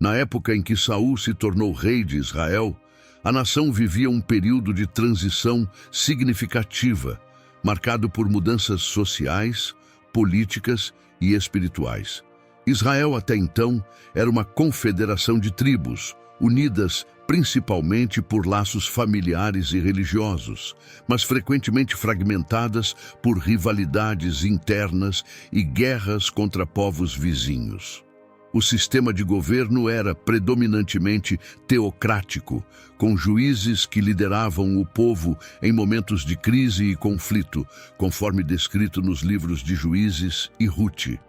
Na época em que Saul se tornou rei de Israel, a nação vivia um período de transição significativa, marcado por mudanças sociais, políticas e espirituais. Israel até então era uma confederação de tribos, unidas principalmente por laços familiares e religiosos, mas frequentemente fragmentadas por rivalidades internas e guerras contra povos vizinhos. O sistema de governo era predominantemente teocrático, com juízes que lideravam o povo em momentos de crise e conflito, conforme descrito nos livros de Juízes e Rute.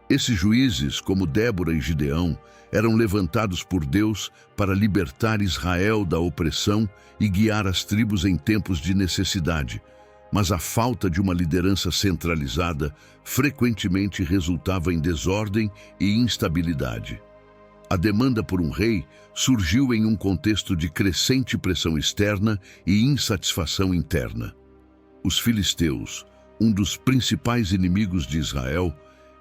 Esses juízes, como Débora e Gideão, eram levantados por Deus para libertar Israel da opressão e guiar as tribos em tempos de necessidade. Mas a falta de uma liderança centralizada frequentemente resultava em desordem e instabilidade. A demanda por um rei surgiu em um contexto de crescente pressão externa e insatisfação interna. Os filisteus, um dos principais inimigos de Israel,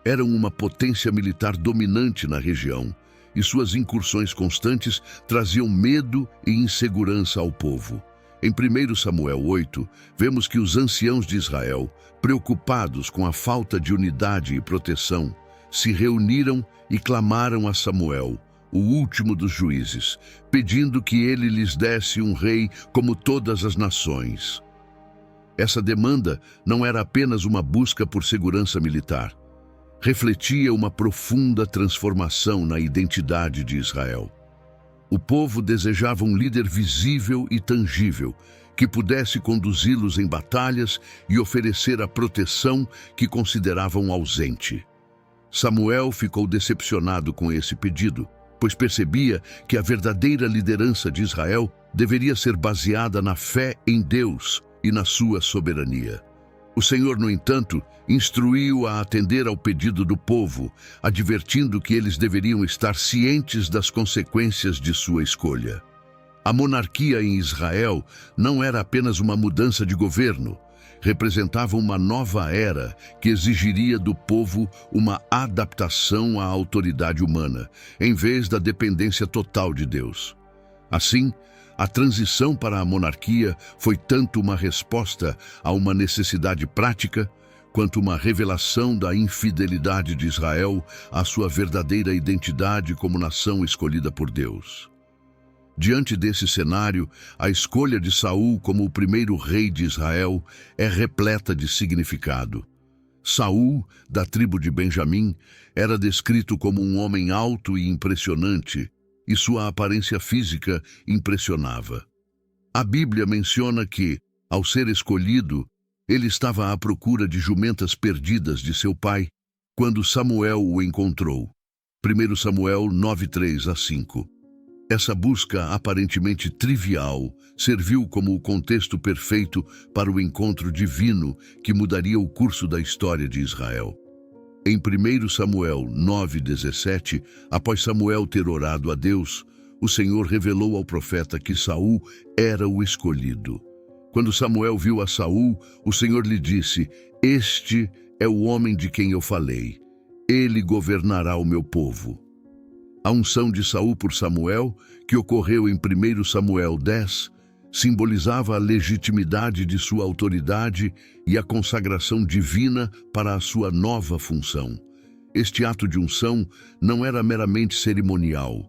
eram uma potência militar dominante na região, e suas incursões constantes traziam medo e insegurança ao povo. Em 1 Samuel 8, vemos que os anciãos de Israel, preocupados com a falta de unidade e proteção, se reuniram e clamaram a Samuel, o último dos juízes, pedindo que ele lhes desse um rei como todas as nações. Essa demanda não era apenas uma busca por segurança militar. Refletia uma profunda transformação na identidade de Israel. O povo desejava um líder visível e tangível, que pudesse conduzi-los em batalhas e oferecer a proteção que consideravam ausente. Samuel ficou decepcionado com esse pedido, pois percebia que a verdadeira liderança de Israel deveria ser baseada na fé em Deus e na sua soberania. O Senhor, no entanto, instruiu a atender ao pedido do povo, advertindo que eles deveriam estar cientes das consequências de sua escolha. A monarquia em Israel não era apenas uma mudança de governo, representava uma nova era que exigiria do povo uma adaptação à autoridade humana, em vez da dependência total de Deus. Assim, a transição para a monarquia foi tanto uma resposta a uma necessidade prática, quanto uma revelação da infidelidade de Israel à sua verdadeira identidade como nação escolhida por Deus. Diante desse cenário, a escolha de Saul como o primeiro rei de Israel é repleta de significado. Saul, da tribo de Benjamim, era descrito como um homem alto e impressionante, e sua aparência física impressionava. A Bíblia menciona que, ao ser escolhido, ele estava à procura de jumentas perdidas de seu pai, quando Samuel o encontrou. 1 Samuel 9:3-5. Essa busca aparentemente trivial serviu como o contexto perfeito para o encontro divino que mudaria o curso da história de Israel. Em 1 Samuel 9:17, após Samuel ter orado a Deus, o Senhor revelou ao profeta que Saul era o escolhido. Quando Samuel viu a Saul, o Senhor lhe disse: "Este é o homem de quem eu falei. Ele governará o meu povo." A unção de Saul por Samuel, que ocorreu em 1 Samuel 10, simbolizava a legitimidade de sua autoridade e a consagração divina para a sua nova função. Este ato de unção não era meramente cerimonial.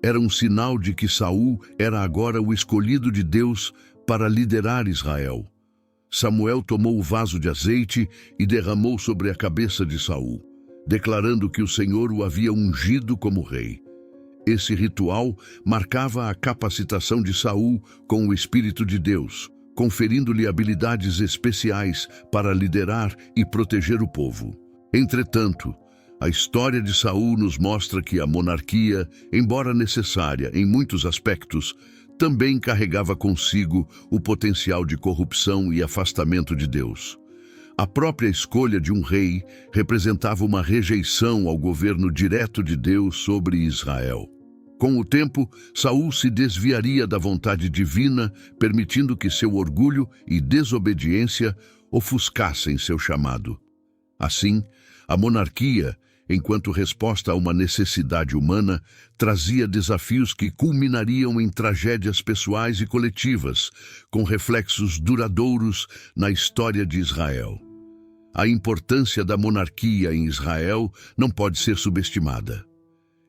Era um sinal de que Saul era agora o escolhido de Deus para liderar Israel. Samuel tomou o vaso de azeite e derramou sobre a cabeça de Saul, declarando que o Senhor o havia ungido como rei. Esse ritual marcava a capacitação de Saul com o Espírito de Deus, conferindo-lhe habilidades especiais para liderar e proteger o povo. Entretanto, a história de Saul nos mostra que a monarquia, embora necessária em muitos aspectos, também carregava consigo o potencial de corrupção e afastamento de Deus. A própria escolha de um rei representava uma rejeição ao governo direto de Deus sobre Israel. Com o tempo, Saul se desviaria da vontade divina, permitindo que seu orgulho e desobediência ofuscassem seu chamado. Assim, a monarquia, enquanto resposta a uma necessidade humana, trazia desafios que culminariam em tragédias pessoais e coletivas, com reflexos duradouros na história de Israel. A importância da monarquia em Israel não pode ser subestimada.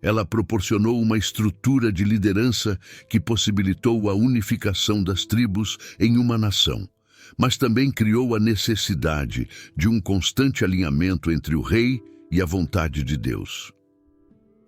Ela proporcionou uma estrutura de liderança que possibilitou a unificação das tribos em uma nação, mas também criou a necessidade de um constante alinhamento entre o rei e a vontade de Deus.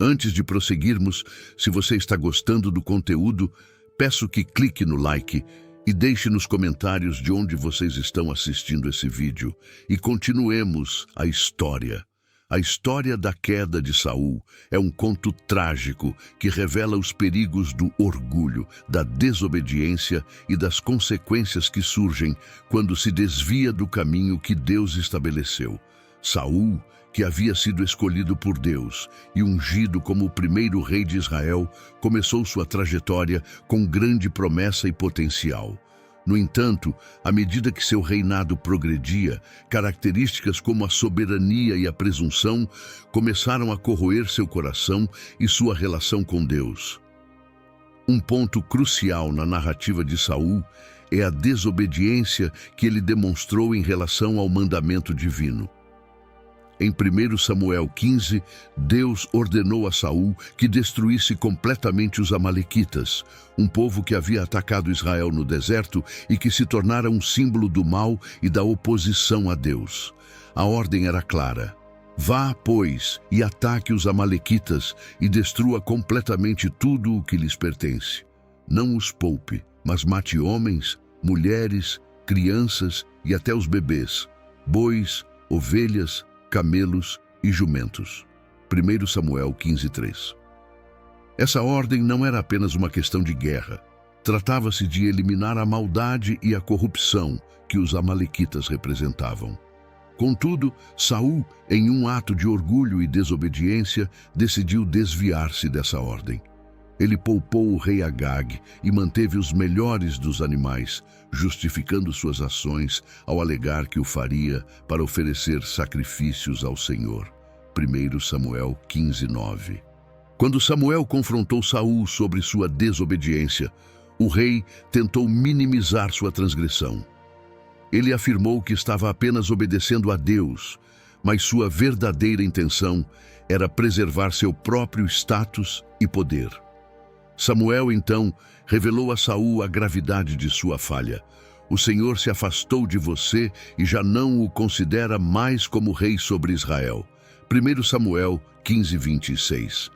Antes de prosseguirmos, se você está gostando do conteúdo, peço que clique no like e deixe nos comentários de onde vocês estão assistindo esse vídeo e continuemos a história. A história da queda de Saul é um conto trágico que revela os perigos do orgulho, da desobediência e das consequências que surgem quando se desvia do caminho que Deus estabeleceu. Saul, que havia sido escolhido por Deus e ungido como o primeiro rei de Israel, começou sua trajetória com grande promessa e potencial. No entanto, à medida que seu reinado progredia, características como a soberania e a presunção começaram a corroer seu coração e sua relação com Deus. Um ponto crucial na narrativa de Saul é a desobediência que ele demonstrou em relação ao mandamento divino. Em 1 Samuel 15, Deus ordenou a Saul que destruísse completamente os amalequitas, um povo que havia atacado Israel no deserto e que se tornara um símbolo do mal e da oposição a Deus. A ordem era clara: vá, pois, e ataque os amalequitas e destrua completamente tudo o que lhes pertence. Não os poupe, mas mate homens, mulheres, crianças e até os bebês, bois, ovelhas, camelos e jumentos. 1 Samuel 15:3. Essa ordem não era apenas uma questão de guerra. Tratava-se de eliminar a maldade e a corrupção que os amalequitas representavam. Contudo, Saul, em um ato de orgulho e desobediência, decidiu desviar-se dessa ordem. Ele poupou o rei Agag e manteve os melhores dos animais, justificando suas ações ao alegar que o faria para oferecer sacrifícios ao Senhor. 1 Samuel 15:9. Quando Samuel confrontou Saul sobre sua desobediência, o rei tentou minimizar sua transgressão. Ele afirmou que estava apenas obedecendo a Deus, mas sua verdadeira intenção era preservar seu próprio status e poder. Samuel, então, revelou a Saul a gravidade de sua falha. O Senhor se afastou de você e já não o considera mais como rei sobre Israel. 1 Samuel 15:26.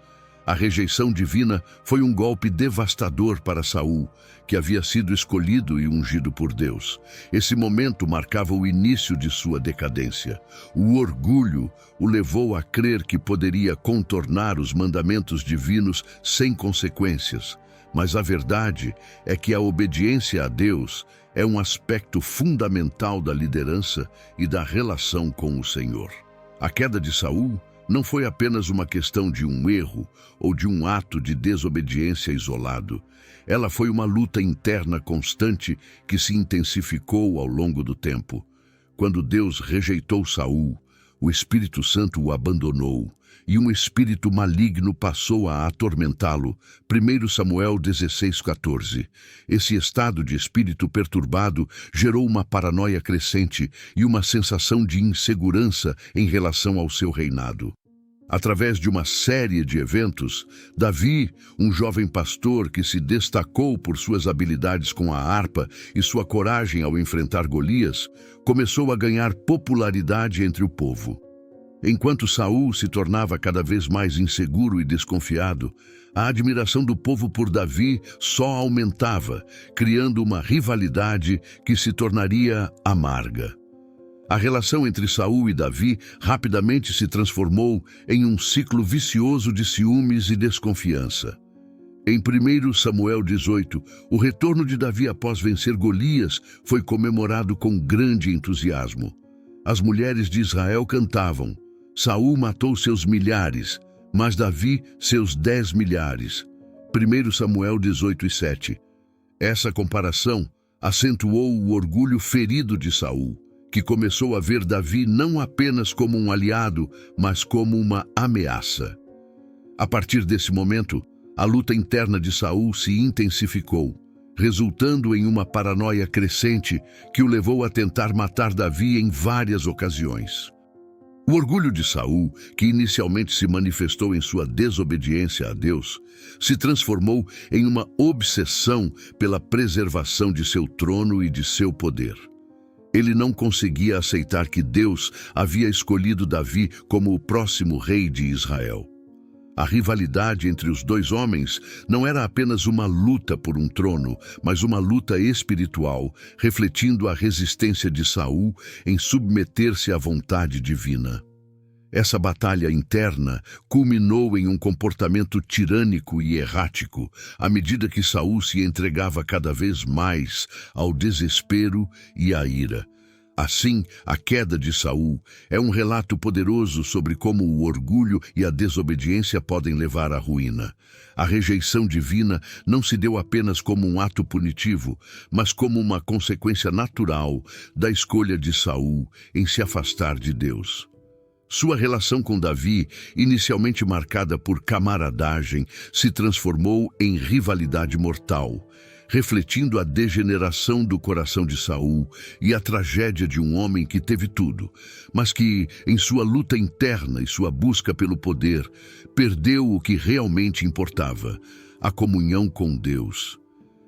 A rejeição divina foi um golpe devastador para Saul, que havia sido escolhido e ungido por Deus. Esse momento marcava o início de sua decadência. O orgulho o levou a crer que poderia contornar os mandamentos divinos sem consequências. Mas a verdade é que a obediência a Deus é um aspecto fundamental da liderança e da relação com o Senhor. A queda de Saul não foi apenas uma questão de um erro ou de um ato de desobediência isolado. Ela foi uma luta interna constante que se intensificou ao longo do tempo. Quando Deus rejeitou Saul, o Espírito Santo o abandonou e um espírito maligno passou a atormentá-lo. 1 Samuel 16:14. Esse estado de espírito perturbado gerou uma paranoia crescente e uma sensação de insegurança em relação ao seu reinado. Através de uma série de eventos, Davi, um jovem pastor que se destacou por suas habilidades com a harpa e sua coragem ao enfrentar Golias, começou a ganhar popularidade entre o povo. Enquanto Saul se tornava cada vez mais inseguro e desconfiado, a admiração do povo por Davi só aumentava, criando uma rivalidade que se tornaria amarga. A relação entre Saul e Davi rapidamente se transformou em um ciclo vicioso de ciúmes e desconfiança. Em 1 Samuel 18, o retorno de Davi após vencer Golias foi comemorado com grande entusiasmo. As mulheres de Israel cantavam: Saul matou seus milhares, mas Davi seus 10 milhares. 1 Samuel 18:7. Essa comparação acentuou o orgulho ferido de Saul, que começou a ver Davi não apenas como um aliado, mas como uma ameaça. A partir desse momento, a luta interna de Saul se intensificou, resultando em uma paranoia crescente que o levou a tentar matar Davi em várias ocasiões. O orgulho de Saul, que inicialmente se manifestou em sua desobediência a Deus, se transformou em uma obsessão pela preservação de seu trono e de seu poder. Ele não conseguia aceitar que Deus havia escolhido Davi como o próximo rei de Israel. A rivalidade entre os dois homens não era apenas uma luta por um trono, mas uma luta espiritual, refletindo a resistência de Saul em submeter-se à vontade divina. Essa batalha interna culminou em um comportamento tirânico e errático, à medida que Saul se entregava cada vez mais ao desespero e à ira. Assim, a queda de Saul é um relato poderoso sobre como o orgulho e a desobediência podem levar à ruína. A rejeição divina não se deu apenas como um ato punitivo, mas como uma consequência natural da escolha de Saul em se afastar de Deus. Sua relação com Davi, inicialmente marcada por camaradagem, se transformou em rivalidade mortal, refletindo a degeneração do coração de Saul e a tragédia de um homem que teve tudo, mas que, em sua luta interna e sua busca pelo poder, perdeu o que realmente importava: a comunhão com Deus.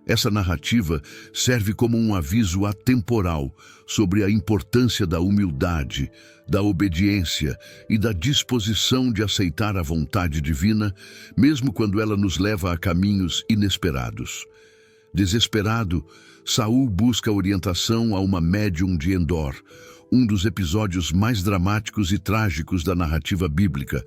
Essa narrativa serve como um aviso atemporal sobre a importância da humildade, da obediência e da disposição de aceitar a vontade divina, mesmo quando ela nos leva a caminhos inesperados. Desesperado, Saul busca orientação a uma médium de Endor, um dos episódios mais dramáticos e trágicos da narrativa bíblica,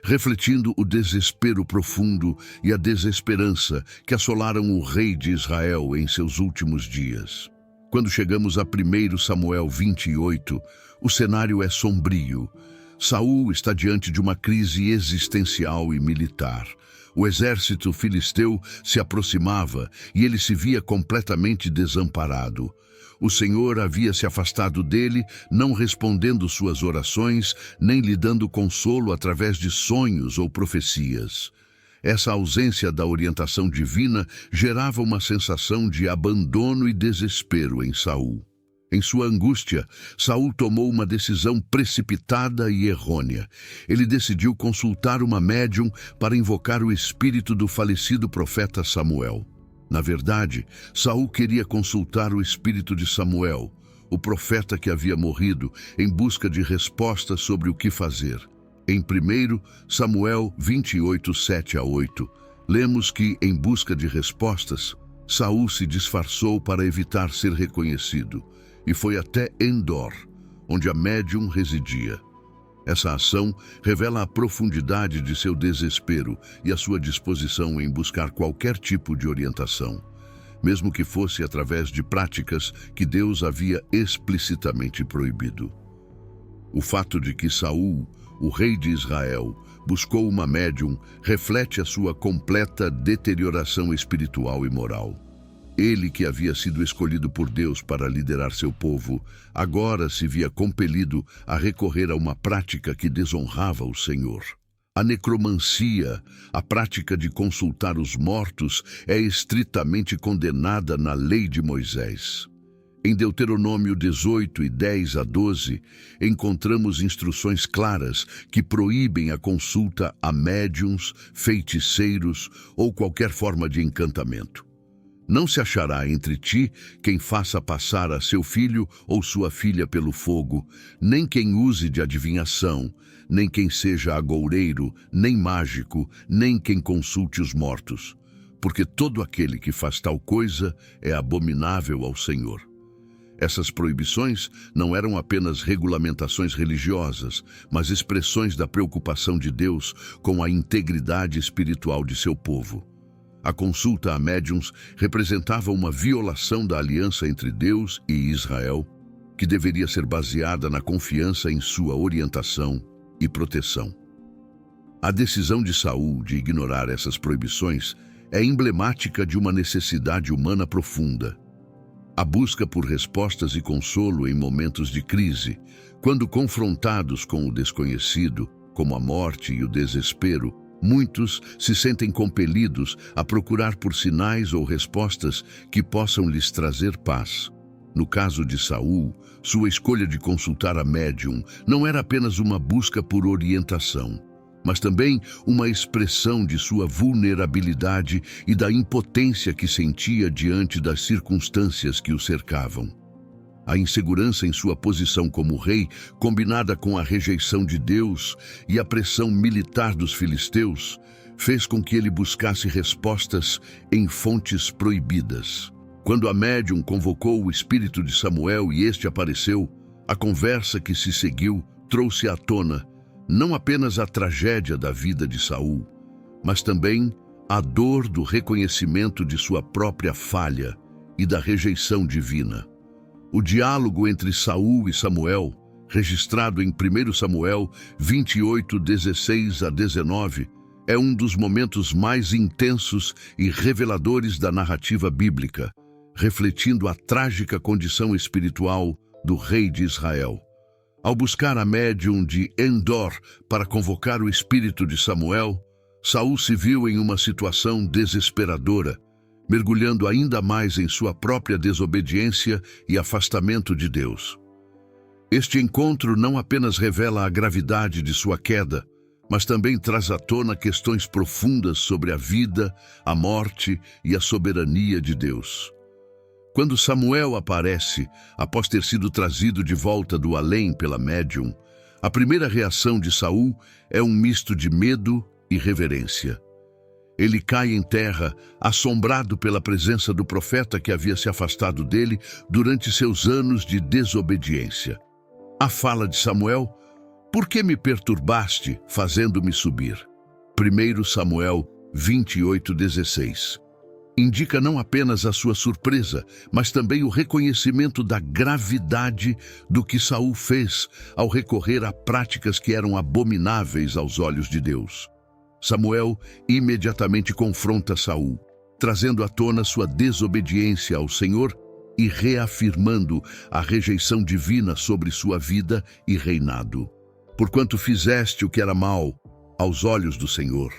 refletindo o desespero profundo e a desesperança que assolaram o rei de Israel em seus últimos dias. Quando chegamos a 1 Samuel 28, o cenário é sombrio. Saul está diante de uma crise existencial e militar. O exército filisteu se aproximava e ele se via completamente desamparado. O Senhor havia se afastado dele, não respondendo suas orações, nem lhe dando consolo através de sonhos ou profecias. Essa ausência da orientação divina gerava uma sensação de abandono e desespero em Saul. Em sua angústia, Saul tomou uma decisão precipitada e errônea. Ele decidiu consultar uma médium para invocar o espírito do falecido profeta Samuel. Na verdade, Saul queria consultar o espírito de Samuel, o profeta que havia morrido, em busca de respostas sobre o que fazer. Em 1 Samuel 28, 7-8, lemos que, em busca de respostas, Saul se disfarçou para evitar ser reconhecido e foi até Endor, onde a médium residia. Essa ação revela a profundidade de seu desespero e a sua disposição em buscar qualquer tipo de orientação, mesmo que fosse através de práticas que Deus havia explicitamente proibido. O fato de que Saul, o rei de Israel, buscou uma médium reflete a sua completa deterioração espiritual e moral. Ele, que havia sido escolhido por Deus para liderar seu povo, agora se via compelido a recorrer a uma prática que desonrava o Senhor. A necromancia, a prática de consultar os mortos, é estritamente condenada na lei de Moisés. Em Deuteronômio 18 e 10-12, encontramos instruções claras que proíbem a consulta a médiuns, feiticeiros ou qualquer forma de encantamento. Não se achará entre ti quem faça passar a seu filho ou sua filha pelo fogo, nem quem use de adivinhação, nem quem seja agoureiro, nem mágico, nem quem consulte os mortos, porque todo aquele que faz tal coisa é abominável ao Senhor. Essas proibições não eram apenas regulamentações religiosas, mas expressões da preocupação de Deus com a integridade espiritual de seu povo. A consulta a médiuns representava uma violação da aliança entre Deus e Israel, que deveria ser baseada na confiança em sua orientação e proteção. A decisão de Saul de ignorar essas proibições é emblemática de uma necessidade humana profunda. A busca por respostas e consolo em momentos de crise, quando confrontados com o desconhecido, como a morte e o desespero, muitos se sentem compelidos a procurar por sinais ou respostas que possam lhes trazer paz. No caso de Saul, sua escolha de consultar a médium não era apenas uma busca por orientação, mas também uma expressão de sua vulnerabilidade e da impotência que sentia diante das circunstâncias que o cercavam. A insegurança em sua posição como rei, combinada com a rejeição de Deus e a pressão militar dos filisteus, fez com que ele buscasse respostas em fontes proibidas. Quando a médium convocou o espírito de Samuel e este apareceu, a conversa que se seguiu trouxe à tona não apenas a tragédia da vida de Saul, mas também a dor do reconhecimento de sua própria falha e da rejeição divina. O diálogo entre Saul e Samuel, registrado em 1 Samuel 28, 16 a 19, é um dos momentos mais intensos e reveladores da narrativa bíblica, refletindo a trágica condição espiritual do rei de Israel. Ao buscar a médium de Endor para convocar o espírito de Samuel, Saul se viu em uma situação desesperadora, mergulhando ainda mais em sua própria desobediência e afastamento de Deus. Este encontro não apenas revela a gravidade de sua queda, mas também traz à tona questões profundas sobre a vida, a morte e a soberania de Deus. Quando Samuel aparece, após ter sido trazido de volta do além pela médium, a primeira reação de Saul é um misto de medo e reverência. Ele cai em terra, assombrado pela presença do profeta que havia se afastado dele durante seus anos de desobediência. A fala de Samuel: "Por que me perturbaste, fazendo-me subir?" 1 Samuel 28:16. Indica não apenas a sua surpresa, mas também o reconhecimento da gravidade do que Saul fez ao recorrer a práticas que eram abomináveis aos olhos de Deus. Samuel imediatamente confronta Saul, trazendo à tona sua desobediência ao Senhor e reafirmando a rejeição divina sobre sua vida e reinado. "Porquanto fizeste o que era mal aos olhos do Senhor."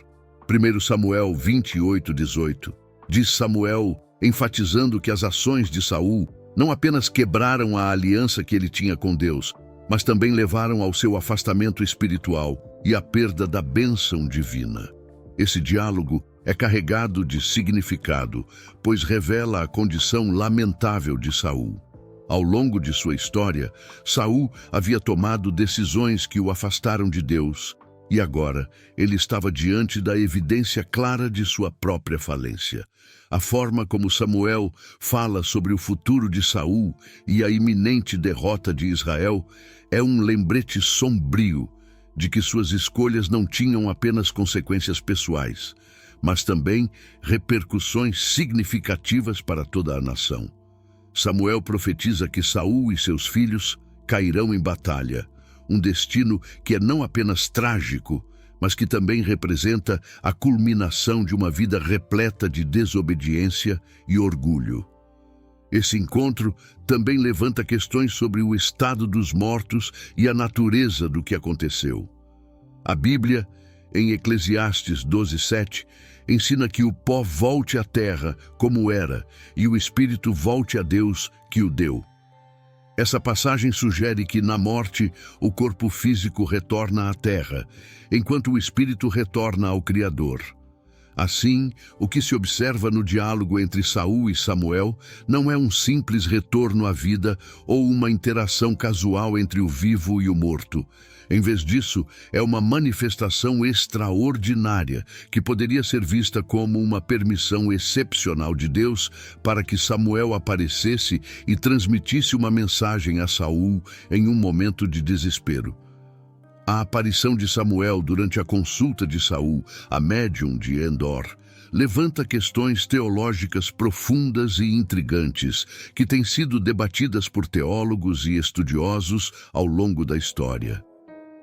1 Samuel 28:18. Diz Samuel, enfatizando que as ações de Saul não apenas quebraram a aliança que ele tinha com Deus, mas também levaram ao seu afastamento espiritual e à perda da bênção divina. Esse diálogo é carregado de significado, pois revela a condição lamentável de Saul. Ao longo de sua história, Saul havia tomado decisões que o afastaram de Deus, e agora ele estava diante da evidência clara de sua própria falência. A forma como Samuel fala sobre o futuro de Saul e a iminente derrota de Israel é um lembrete sombrio de que suas escolhas não tinham apenas consequências pessoais, mas também repercussões significativas para toda a nação. Samuel profetiza que Saul e seus filhos cairão em batalha, um destino que é não apenas trágico, mas que também representa a culminação de uma vida repleta de desobediência e orgulho. Esse encontro também levanta questões sobre o estado dos mortos e a natureza do que aconteceu. A Bíblia, em Eclesiastes 12:7, ensina que o pó volte à terra como era e o espírito volte a Deus que o deu. Essa passagem sugere que, na morte, o corpo físico retorna à terra, enquanto o espírito retorna ao Criador. Assim, o que se observa no diálogo entre Saul e Samuel não é um simples retorno à vida ou uma interação casual entre o vivo e o morto. Em vez disso, é uma manifestação extraordinária que poderia ser vista como uma permissão excepcional de Deus para que Samuel aparecesse e transmitisse uma mensagem a Saul em um momento de desespero. A aparição de Samuel durante a consulta de Saul, a médium de Endor, levanta questões teológicas profundas e intrigantes que têm sido debatidas por teólogos e estudiosos ao longo da história.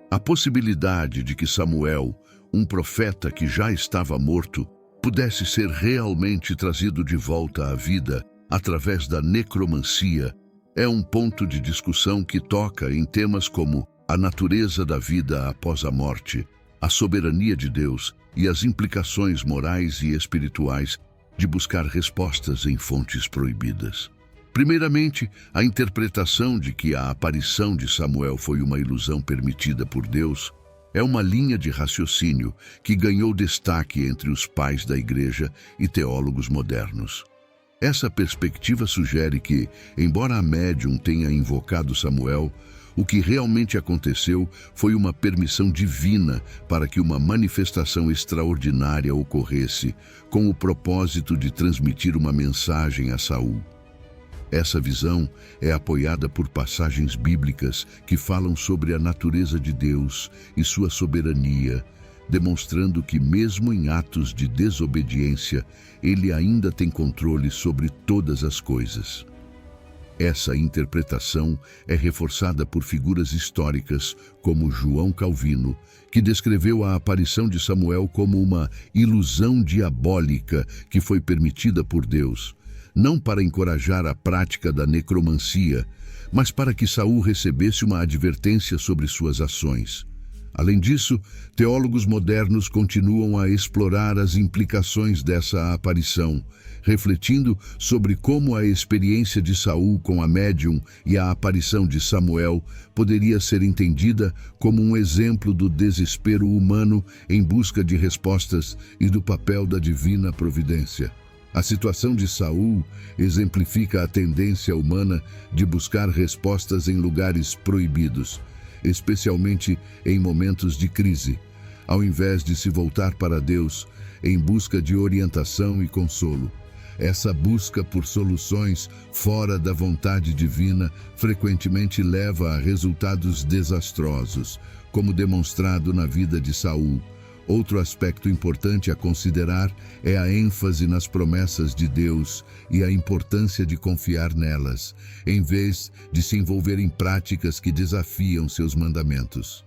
A possibilidade de que Samuel, um profeta que já estava morto, pudesse ser realmente trazido de volta à vida através da necromancia, é um ponto de discussão que toca em temas como a natureza da vida após a morte, a soberania de Deus e as implicações morais e espirituais de buscar respostas em fontes proibidas. Primeiramente, a interpretação de que a aparição de Samuel foi uma ilusão permitida por Deus é uma linha de raciocínio que ganhou destaque entre os pais da Igreja e teólogos modernos. Essa perspectiva sugere que, embora a médium tenha invocado Samuel, o que realmente aconteceu foi uma permissão divina para que uma manifestação extraordinária ocorresse, com o propósito de transmitir uma mensagem a Saul. Essa visão é apoiada por passagens bíblicas que falam sobre a natureza de Deus e sua soberania, demonstrando que mesmo em atos de desobediência, ele ainda tem controle sobre todas as coisas. Essa interpretação é reforçada por figuras históricas como João Calvino, que descreveu a aparição de Samuel como uma ilusão diabólica que foi permitida por Deus, não para encorajar a prática da necromancia, mas para que Saul recebesse uma advertência sobre suas ações. Além disso, teólogos modernos continuam a explorar as implicações dessa aparição, refletindo sobre como a experiência de Saul com a médium e a aparição de Samuel poderia ser entendida como um exemplo do desespero humano em busca de respostas e do papel da divina providência. A situação de Saul exemplifica a tendência humana de buscar respostas em lugares proibidos, especialmente em momentos de crise, ao invés de se voltar para Deus em busca de orientação e consolo. Essa busca por soluções fora da vontade divina frequentemente leva a resultados desastrosos, como demonstrado na vida de Saul. Outro aspecto importante a considerar é a ênfase nas promessas de Deus e a importância de confiar nelas, em vez de se envolver em práticas que desafiam seus mandamentos.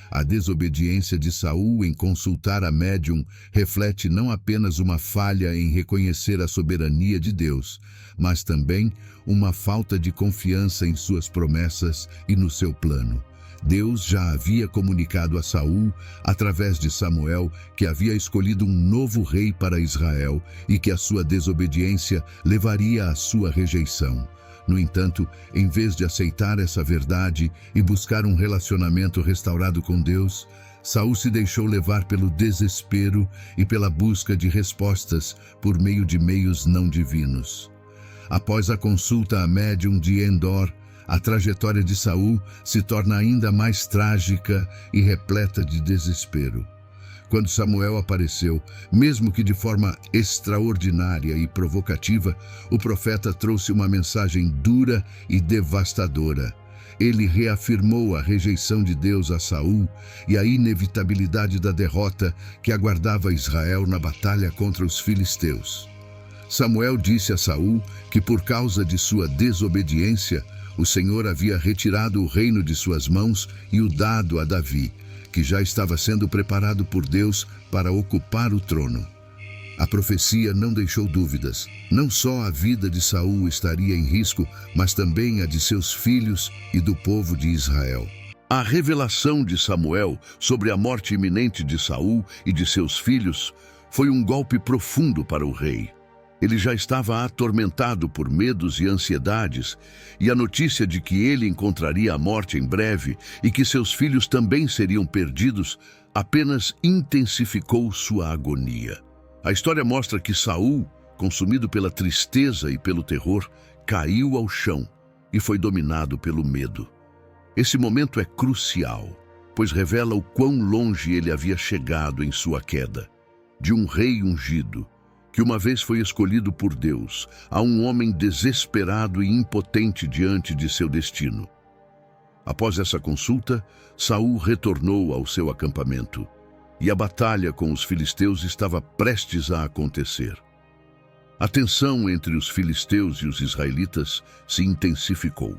A desobediência de Saul em consultar a médium reflete não apenas uma falha em reconhecer a soberania de Deus, mas também uma falta de confiança em suas promessas e no seu plano. Deus já havia comunicado a Saul, através de Samuel, que havia escolhido um novo rei para Israel e que a sua desobediência levaria à sua rejeição. No entanto, em vez de aceitar essa verdade e buscar um relacionamento restaurado com Deus, Saul se deixou levar pelo desespero e pela busca de respostas por meio de meios não divinos. Após a consulta à médium de Endor, a trajetória de Saul se torna ainda mais trágica e repleta de desespero. Quando Samuel apareceu, mesmo que de forma extraordinária e provocativa, o profeta trouxe uma mensagem dura e devastadora. Ele reafirmou a rejeição de Deus a Saul e a inevitabilidade da derrota que aguardava Israel na batalha contra os filisteus. Samuel disse a Saul que por causa de sua desobediência, o Senhor havia retirado o reino de suas mãos e o dado a Davi, que já estava sendo preparado por Deus para ocupar o trono. A profecia não deixou dúvidas. Não só a vida de Saul estaria em risco, mas também a de seus filhos e do povo de Israel. A revelação de Samuel sobre a morte iminente de Saul e de seus filhos foi um golpe profundo para o rei. Ele já estava atormentado por medos e ansiedades, e a notícia de que ele encontraria a morte em breve e que seus filhos também seriam perdidos apenas intensificou sua agonia. A história mostra que Saul, consumido pela tristeza e pelo terror, caiu ao chão e foi dominado pelo medo. Esse momento é crucial, pois revela o quão longe ele havia chegado em sua queda. De um rei ungido, que uma vez foi escolhido por Deus, a um homem desesperado e impotente diante de seu destino. Após essa consulta, Saul retornou ao seu acampamento, e a batalha com os filisteus estava prestes a acontecer. A tensão entre os filisteus e os israelitas se intensificou.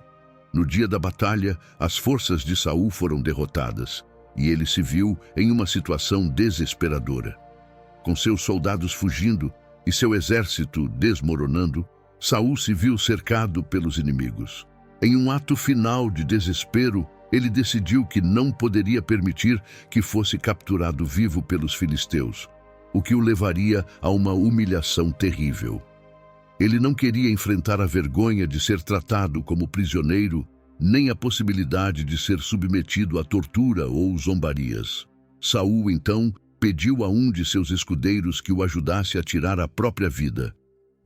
No dia da batalha, as forças de Saul foram derrotadas, e ele se viu em uma situação desesperadora. Com seus soldados fugindo e seu exército desmoronando, Saul se viu cercado pelos inimigos. Em um ato final de desespero, ele decidiu que não poderia permitir que fosse capturado vivo pelos filisteus, o que o levaria a uma humilhação terrível. Ele não queria enfrentar a vergonha de ser tratado como prisioneiro, nem a possibilidade de ser submetido à tortura ou zombarias. Saul, então, pediu a um de seus escudeiros que o ajudasse a tirar a própria vida.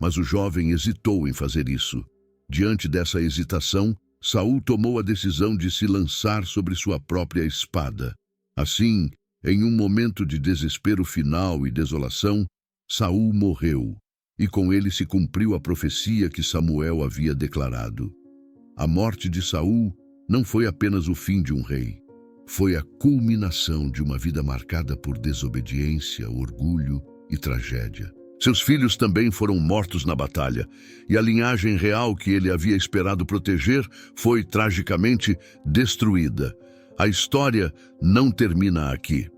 Mas o jovem hesitou em fazer isso. Diante dessa hesitação, Saul tomou a decisão de se lançar sobre sua própria espada. Assim, em um momento de desespero final e desolação, Saul morreu, e com ele se cumpriu a profecia que Samuel havia declarado. A morte de Saul não foi apenas o fim de um rei. Foi a culminação de uma vida marcada por desobediência, orgulho e tragédia. Seus filhos também foram mortos na batalha, e a linhagem real que ele havia esperado proteger foi tragicamente destruída. A história não termina aqui.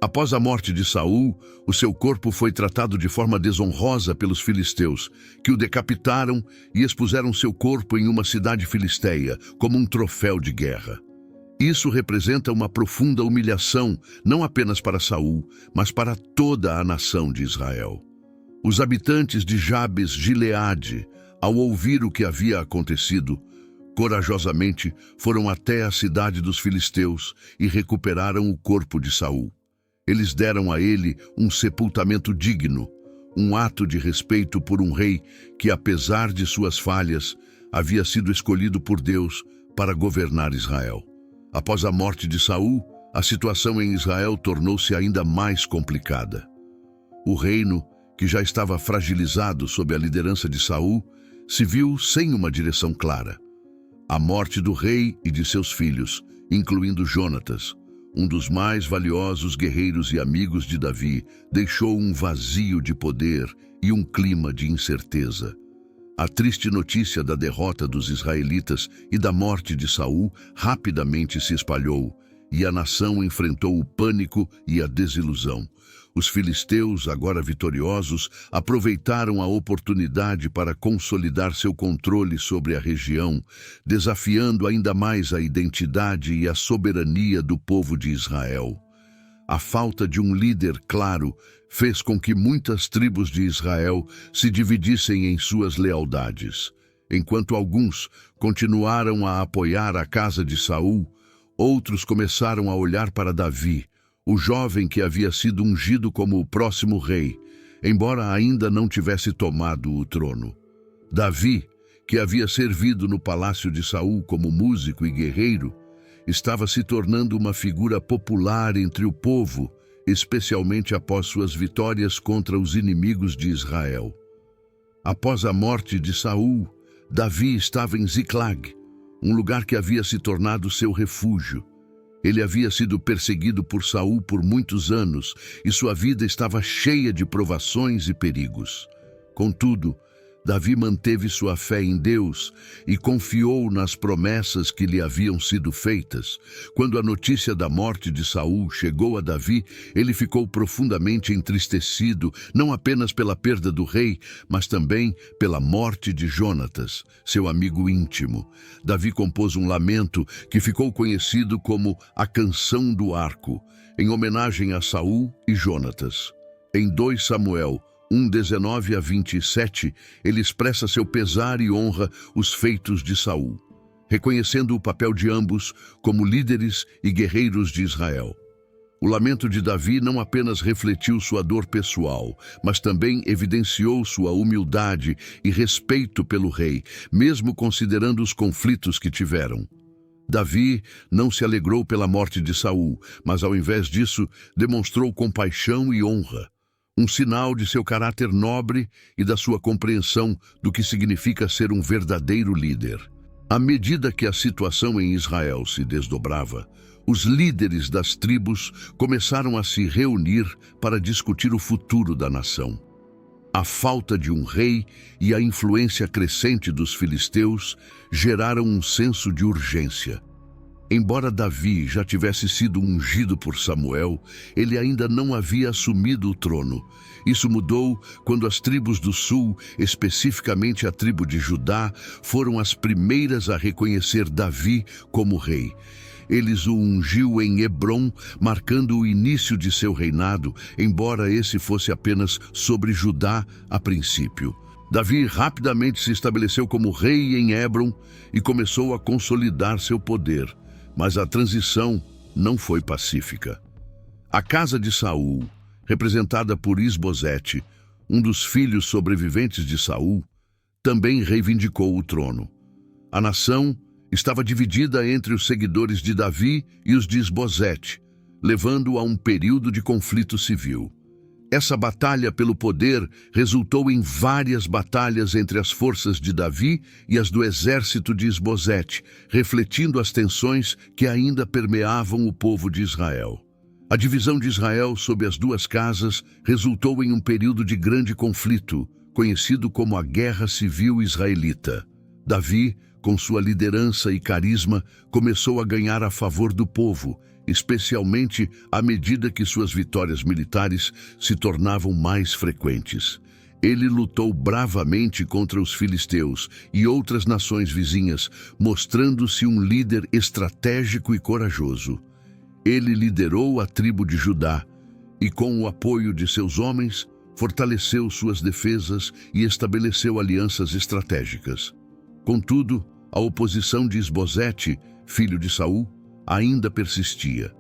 Após a morte de Saul, o seu corpo foi tratado de forma desonrosa pelos filisteus, que o decapitaram e expuseram seu corpo em uma cidade filisteia, como um troféu de guerra. Isso representa uma profunda humilhação, não apenas para Saul, mas para toda a nação de Israel. Os habitantes de Jabes-Gileade, ao ouvir o que havia acontecido, corajosamente foram até a cidade dos filisteus e recuperaram o corpo de Saul. Eles deram a ele um sepultamento digno, um ato de respeito por um rei que, apesar de suas falhas, havia sido escolhido por Deus para governar Israel. Após a morte de Saul, a situação em Israel tornou-se ainda mais complicada. O reino, que já estava fragilizado sob a liderança de Saul, se viu sem uma direção clara. A morte do rei e de seus filhos, incluindo Jonatas, um dos mais valiosos guerreiros e amigos de Davi, deixou um vazio de poder e um clima de incerteza. A triste notícia da derrota dos israelitas e da morte de Saul rapidamente se espalhou, e a nação enfrentou o pânico e a desilusão. Os filisteus, agora vitoriosos, aproveitaram a oportunidade para consolidar seu controle sobre a região, desafiando ainda mais a identidade e a soberania do povo de Israel. A falta de um líder claro fez com que muitas tribos de Israel se dividissem em suas lealdades. Enquanto alguns continuaram a apoiar a casa de Saul, outros começaram a olhar para Davi, o jovem que havia sido ungido como o próximo rei, embora ainda não tivesse tomado o trono. Davi, que havia servido no palácio de Saul como músico e guerreiro, estava se tornando uma figura popular entre o povo, especialmente após suas vitórias contra os inimigos de Israel. Após a morte de Saul, Davi estava em Ziclag, um lugar que havia se tornado seu refúgio. Ele havia sido perseguido por Saul por muitos anos e sua vida estava cheia de provações e perigos. Contudo, Davi manteve sua fé em Deus e confiou nas promessas que lhe haviam sido feitas. Quando a notícia da morte de Saul chegou a Davi, ele ficou profundamente entristecido, não apenas pela perda do rei, mas também pela morte de Jonatas, seu amigo íntimo. Davi compôs um lamento que ficou conhecido como a Canção do Arco, em homenagem a Saul e Jonatas. Em 2 Samuel 1:19-27, ele expressa seu pesar e honra os feitos de Saul, reconhecendo o papel de ambos como líderes e guerreiros de Israel. O lamento de Davi não apenas refletiu sua dor pessoal, mas também evidenciou sua humildade e respeito pelo rei, mesmo considerando os conflitos que tiveram. Davi não se alegrou pela morte de Saul, mas ao invés disso, demonstrou compaixão e honra, um sinal de seu caráter nobre e da sua compreensão do que significa ser um verdadeiro líder. À medida que a situação em Israel se desdobrava, os líderes das tribos começaram a se reunir para discutir o futuro da nação. A falta de um rei e a influência crescente dos filisteus geraram um senso de urgência. Embora Davi já tivesse sido ungido por Samuel, ele ainda não havia assumido o trono. Isso mudou quando as tribos do sul, especificamente a tribo de Judá, foram as primeiras a reconhecer Davi como rei. Eles o ungiu em Hebrom, marcando o início de seu reinado, embora esse fosse apenas sobre Judá a princípio. Davi rapidamente se estabeleceu como rei em Hebrom e começou a consolidar seu poder. Mas a transição não foi pacífica. A casa de Saul, representada por Isbosete, um dos filhos sobreviventes de Saul, também reivindicou o trono. A nação estava dividida entre os seguidores de Davi e os de Isbosete, levando a um período de conflito civil. Essa batalha pelo poder resultou em várias batalhas entre as forças de Davi e as do exército de Isbosete, refletindo as tensões que ainda permeavam o povo de Israel. A divisão de Israel sob as duas casas resultou em um período de grande conflito, conhecido como a Guerra Civil Israelita. Davi, com sua liderança e carisma, começou a ganhar a favor do povo, especialmente à medida que suas vitórias militares se tornavam mais frequentes. Ele lutou bravamente contra os filisteus e outras nações vizinhas, mostrando-se um líder estratégico e corajoso. Ele liderou a tribo de Judá e, com o apoio de seus homens, fortaleceu suas defesas e estabeleceu alianças estratégicas. Contudo, a oposição de Isbosete, filho de Saul, ainda persistia.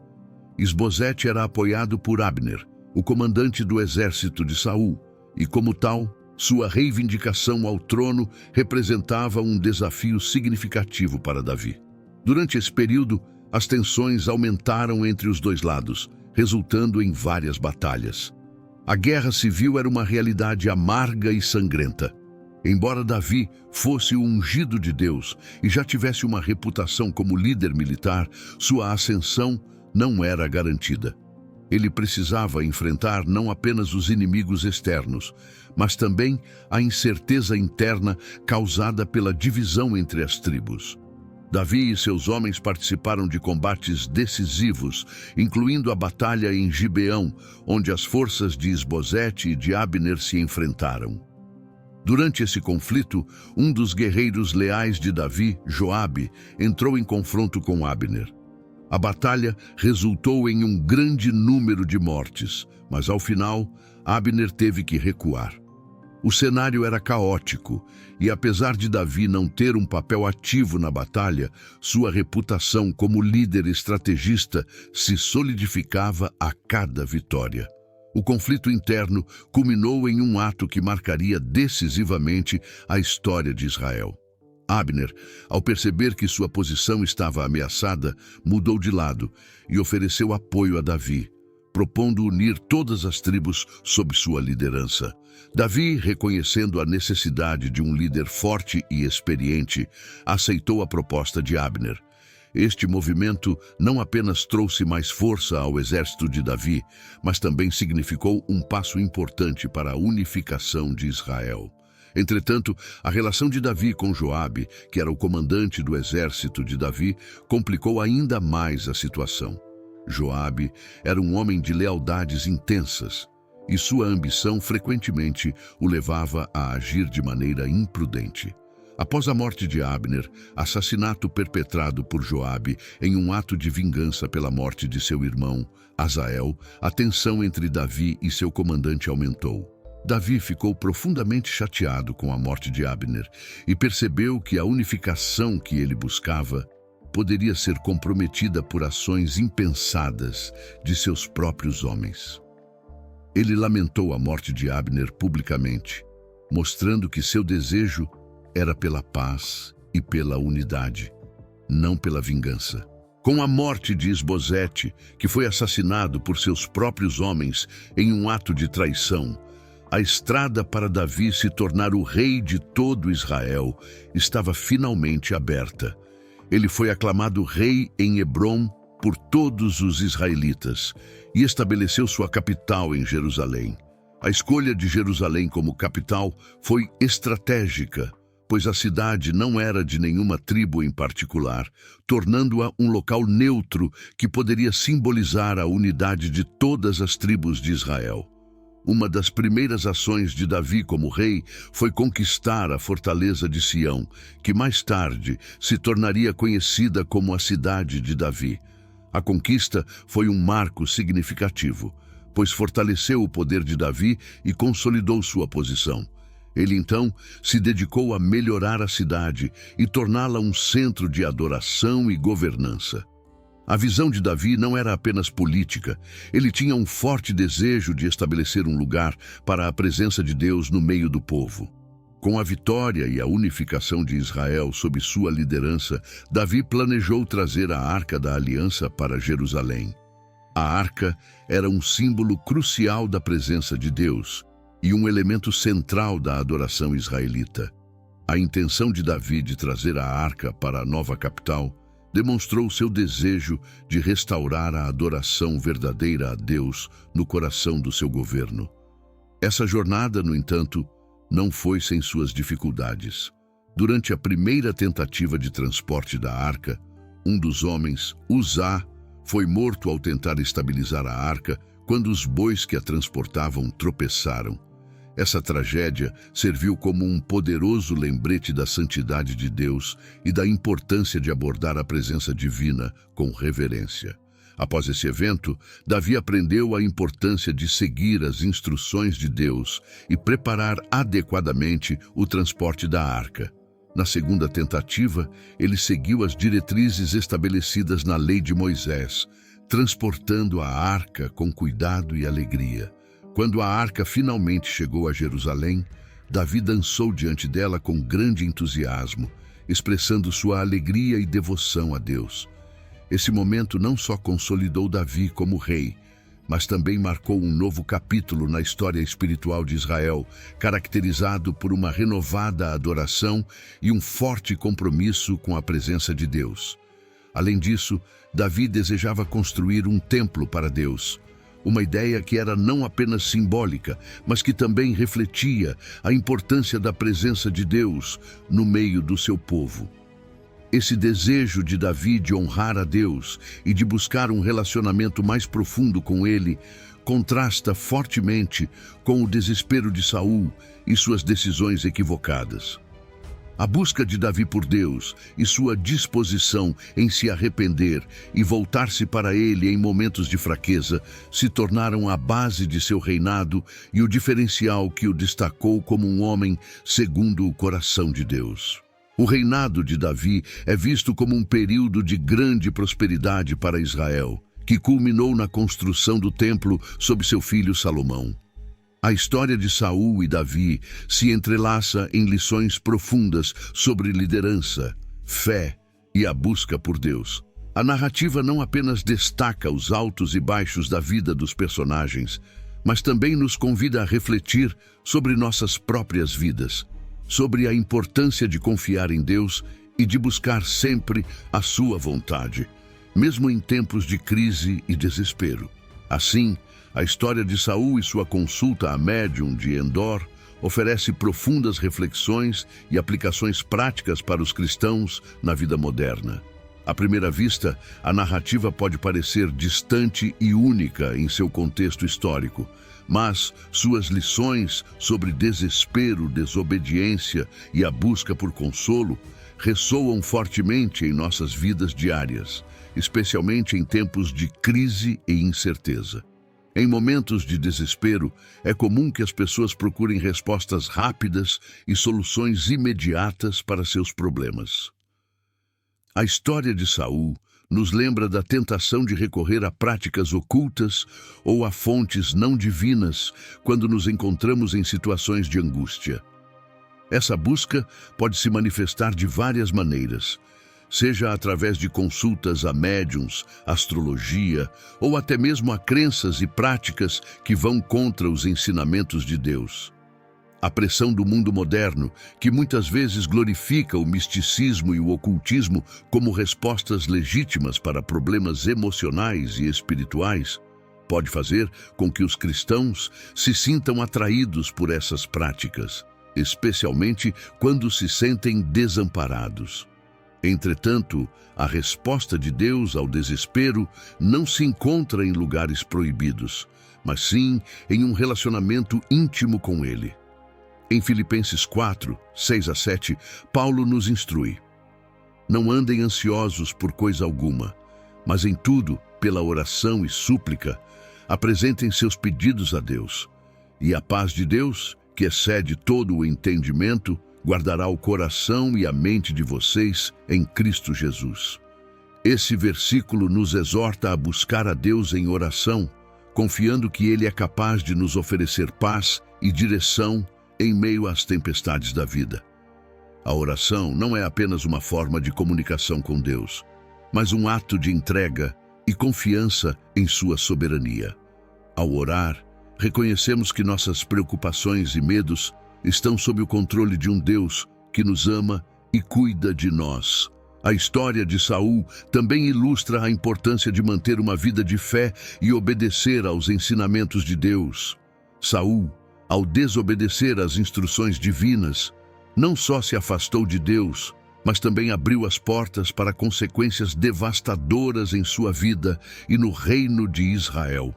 Isbosete era apoiado por Abner, o comandante do exército de Saul, e como tal, sua reivindicação ao trono representava um desafio significativo para Davi. Durante esse período, as tensões aumentaram entre os dois lados, resultando em várias batalhas. A guerra civil era uma realidade amarga e sangrenta. Embora Davi fosse o ungido de Deus e já tivesse uma reputação como líder militar, sua ascensão não era garantida. Ele precisava enfrentar não apenas os inimigos externos, mas também a incerteza interna causada pela divisão entre as tribos. Davi e seus homens participaram de combates decisivos, incluindo a batalha em Gibeão, onde as forças de Isbosete e de Abner se enfrentaram. Durante esse conflito, um dos guerreiros leais de Davi, Joabe, entrou em confronto com Abner. A batalha resultou em um grande número de mortes, mas ao final, Abner teve que recuar. O cenário era caótico e, apesar de Davi não ter um papel ativo na batalha, sua reputação como líder estrategista se solidificava a cada vitória. O conflito interno culminou em um ato que marcaria decisivamente a história de Israel. Abner, ao perceber que sua posição estava ameaçada, mudou de lado e ofereceu apoio a Davi, propondo unir todas as tribos sob sua liderança. Davi, reconhecendo a necessidade de um líder forte e experiente, aceitou a proposta de Abner. Este movimento não apenas trouxe mais força ao exército de Davi, mas também significou um passo importante para a unificação de Israel. Entretanto, a relação de Davi com Joabe, que era o comandante do exército de Davi, complicou ainda mais a situação. Joabe era um homem de lealdades intensas, e sua ambição frequentemente o levava a agir de maneira imprudente. Após a morte de Abner, assassinato perpetrado por Joabe em um ato de vingança pela morte de seu irmão, Asael, a tensão entre Davi e seu comandante aumentou. Davi ficou profundamente chateado com a morte de Abner e percebeu que a unificação que ele buscava poderia ser comprometida por ações impensadas de seus próprios homens. Ele lamentou a morte de Abner publicamente, mostrando que seu desejo era pela paz e pela unidade, não pela vingança. Com a morte de Isbosete, que foi assassinado por seus próprios homens em um ato de traição, a estrada para Davi se tornar o rei de todo Israel estava finalmente aberta. Ele foi aclamado rei em Hebrom por todos os israelitas e estabeleceu sua capital em Jerusalém. A escolha de Jerusalém como capital foi estratégica, pois a cidade não era de nenhuma tribo em particular, tornando-a um local neutro que poderia simbolizar a unidade de todas as tribos de Israel. Uma das primeiras ações de Davi como rei foi conquistar a fortaleza de Sião, que mais tarde se tornaria conhecida como a Cidade de Davi. A conquista foi um marco significativo, pois fortaleceu o poder de Davi e consolidou sua posição. Ele então se dedicou a melhorar a cidade e torná-la um centro de adoração e governança. A visão de Davi não era apenas política, ele tinha um forte desejo de estabelecer um lugar para a presença de Deus no meio do povo. Com a vitória e a unificação de Israel sob sua liderança, Davi planejou trazer a Arca da Aliança para Jerusalém. A Arca era um símbolo crucial da presença de Deus e um elemento central da adoração israelita. A intenção de Davi de trazer a Arca para a nova capital demonstrou seu desejo de restaurar a adoração verdadeira a Deus no coração do seu governo. Essa jornada, no entanto, não foi sem suas dificuldades. Durante a primeira tentativa de transporte da arca, um dos homens, Uzá, foi morto ao tentar estabilizar a arca quando os bois que a transportavam tropeçaram. Essa tragédia serviu como um poderoso lembrete da santidade de Deus e da importância de abordar a presença divina com reverência. Após esse evento, Davi aprendeu a importância de seguir as instruções de Deus e preparar adequadamente o transporte da arca. Na segunda tentativa, ele seguiu as diretrizes estabelecidas na lei de Moisés, transportando a arca com cuidado e alegria. Quando a arca finalmente chegou a Jerusalém, Davi dançou diante dela com grande entusiasmo, expressando sua alegria e devoção a Deus. Esse momento não só consolidou Davi como rei, mas também marcou um novo capítulo na história espiritual de Israel, caracterizado por uma renovada adoração e um forte compromisso com a presença de Deus. Além disso, Davi desejava construir um templo para Deus, uma ideia que era não apenas simbólica, mas que também refletia a importância da presença de Deus no meio do seu povo. Esse desejo de Davi de honrar a Deus e de buscar um relacionamento mais profundo com Ele contrasta fortemente com o desespero de Saul e suas decisões equivocadas. A busca de Davi por Deus e sua disposição em se arrepender e voltar-se para Ele em momentos de fraqueza se tornaram a base de seu reinado e o diferencial que o destacou como um homem segundo o coração de Deus. O reinado de Davi é visto como um período de grande prosperidade para Israel, que culminou na construção do templo sob seu filho Salomão. A história de Saul e Davi se entrelaça em lições profundas sobre liderança, fé e a busca por Deus. A narrativa não apenas destaca os altos e baixos da vida dos personagens, mas também nos convida a refletir sobre nossas próprias vidas, sobre a importância de confiar em Deus e de buscar sempre a sua vontade, mesmo em tempos de crise e desespero. Assim, a história de Saul e sua consulta à médium de Endor oferece profundas reflexões e aplicações práticas para os cristãos na vida moderna. À primeira vista, a narrativa pode parecer distante e única em seu contexto histórico, mas suas lições sobre desespero, desobediência e a busca por consolo ressoam fortemente em nossas vidas diárias, especialmente em tempos de crise e incerteza. Em momentos de desespero, é comum que as pessoas procurem respostas rápidas e soluções imediatas para seus problemas. A história de Saul nos lembra da tentação de recorrer a práticas ocultas ou a fontes não divinas quando nos encontramos em situações de angústia. Essa busca pode se manifestar de várias maneiras, seja através de consultas a médiuns, astrologia ou até mesmo a crenças e práticas que vão contra os ensinamentos de Deus. A pressão do mundo moderno, que muitas vezes glorifica o misticismo e o ocultismo como respostas legítimas para problemas emocionais e espirituais, pode fazer com que os cristãos se sintam atraídos por essas práticas. especialmente quando se sentem desamparados. Entretanto, a resposta de Deus ao desespero não se encontra em lugares proibidos, mas sim em um relacionamento íntimo com Ele. Em Filipenses 4, 6-7, Paulo nos instrui: não andem ansiosos por coisa alguma, mas em tudo, pela oração e súplica, apresentem seus pedidos a Deus. E a paz de Deus, que excede todo o entendimento, guardará o coração e a mente de vocês em Cristo Jesus. Esse versículo nos exorta a buscar a Deus em oração, confiando que Ele é capaz de nos oferecer paz e direção em meio às tempestades da vida. A oração não é apenas uma forma de comunicação com Deus, mas um ato de entrega e confiança em sua soberania. Ao orar, reconhecemos que nossas preocupações e medos estão sob o controle de um Deus que nos ama e cuida de nós. A história de Saul também ilustra a importância de manter uma vida de fé e obedecer aos ensinamentos de Deus. Saul, ao desobedecer às instruções divinas, não só se afastou de Deus, mas também abriu as portas para consequências devastadoras em sua vida e no reino de Israel.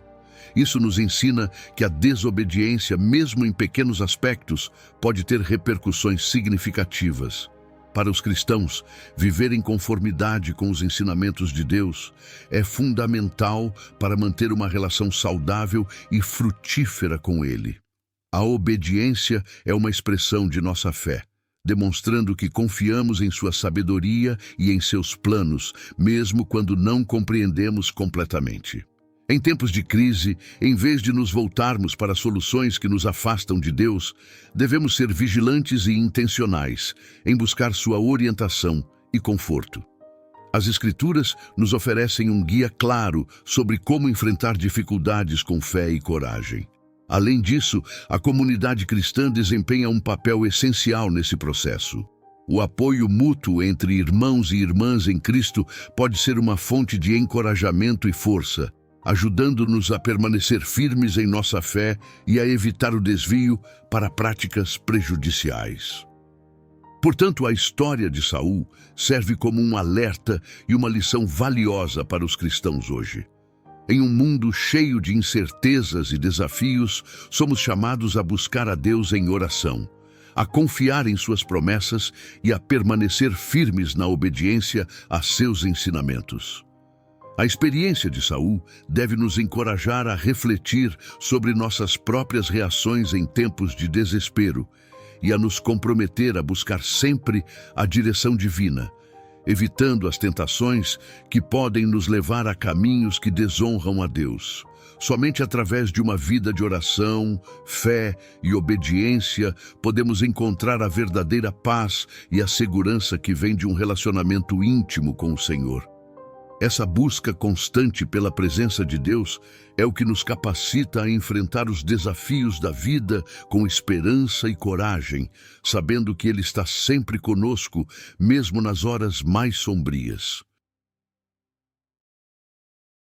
Isso nos ensina que a desobediência, mesmo em pequenos aspectos, pode ter repercussões significativas. Para os cristãos, viver em conformidade com os ensinamentos de Deus é fundamental para manter uma relação saudável e frutífera com Ele. A obediência é uma expressão de nossa fé, demonstrando que confiamos em sua sabedoria e em seus planos, mesmo quando não compreendemos completamente. Em tempos de crise, em vez de nos voltarmos para soluções que nos afastam de Deus, devemos ser vigilantes e intencionais em buscar sua orientação e conforto. As Escrituras nos oferecem um guia claro sobre como enfrentar dificuldades com fé e coragem. Além disso, a comunidade cristã desempenha um papel essencial nesse processo. O apoio mútuo entre irmãos e irmãs em Cristo pode ser uma fonte de encorajamento e força, ajudando-nos a permanecer firmes em nossa fé e a evitar o desvio para práticas prejudiciais. Portanto, a história de Saul serve como um alerta e uma lição valiosa para os cristãos hoje. Em um mundo cheio de incertezas e desafios, somos chamados a buscar a Deus em oração, a confiar em suas promessas e a permanecer firmes na obediência a seus ensinamentos. A experiência de Saul deve nos encorajar a refletir sobre nossas próprias reações em tempos de desespero e a nos comprometer a buscar sempre a direção divina, evitando as tentações que podem nos levar a caminhos que desonram a Deus. Somente através de uma vida de oração, fé e obediência podemos encontrar a verdadeira paz e a segurança que vem de um relacionamento íntimo com o Senhor. Essa busca constante pela presença de Deus é o que nos capacita a enfrentar os desafios da vida com esperança e coragem, sabendo que Ele está sempre conosco, mesmo nas horas mais sombrias.